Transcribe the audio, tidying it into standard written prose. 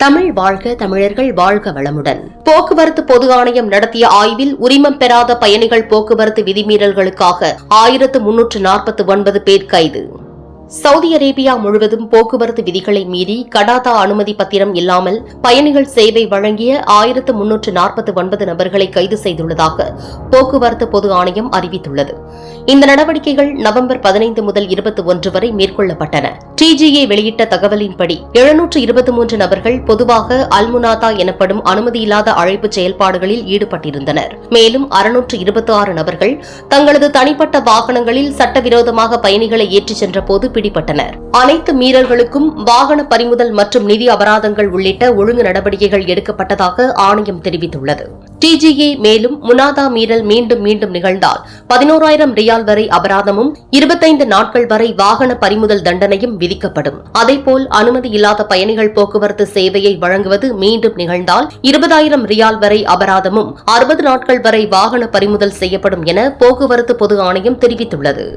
தமிழ் வாழ்க, தமிழர்கள் வாழ்க வளமுடன். போக்குவரத்து பொது ஆணையம் நடத்திய ஆய்வில் உரிமம் பெறாத பயணிகள் போக்குவரத்து விதிமீறல்களுக்காக 1349 பேர் கைது. சவுதி அரேபியா முழுவதும் போக்குவரத்து விதிகளை மீறி கடாதா அனுமதி பத்திரம் இல்லாமல் பயணிகள் சேவை வழங்கிய 1349 நபர்களை கைது செய்துள்ளதாக போக்குவரத்து பொது ஆணையம் அறிவித்துள்ளது. இந்த நடவடிக்கைகள் நவம்பர் 15 முதல் 21 வரை மேற்கொள்ளப்பட்டன. டிஜிஏ வெளியிட்ட தகவலின்படி 723 நபர்கள் பொதுவாக அல்முனாதா எனப்படும் அனுமதியில்லாத அழைப்பு செயல்பாடுகளில் ஈடுபட்டிருந்தனர். மேலும் 626 நபர்கள் தங்களது தனிப்பட்ட வாகனங்களில் சட்டவிரோதமாக பயணிகளை ஏற்றிச் சென்றபோது பிடிபட்டனர். அனைத்து மீறல்களுக்கும் வாகன பறிமுதல் மற்றும் நிதி அபராதங்கள் உள்ளிட்ட ஒழுங்கு நடவடிக்கைகள் எடுக்கப்பட்டதாக ஆணையம் தெரிவித்துள்ளது. டிஜிஏ மேலும் முனாதா மீறல் மீண்டும் நிகழ்ந்தால் 11,000 ரியால் வரை அபராதமும் 25 நாட்கள் வரை வாகன பறிமுதல் தண்டனையும் விதிக்கப்படும். அதேபோல் அனுமதி இல்லாத பயணிகள் போக்குவரத்து சேவையை வழங்குவது மீண்டும் நிகழ்ந்தால் 20,000 ரியால் வரை அபராதமும் 60 நாட்கள் வரை வாகன பறிமுதல் செய்யப்படும் என போக்குவரத்து பொது ஆணையம் தெரிவித்துள்ளது.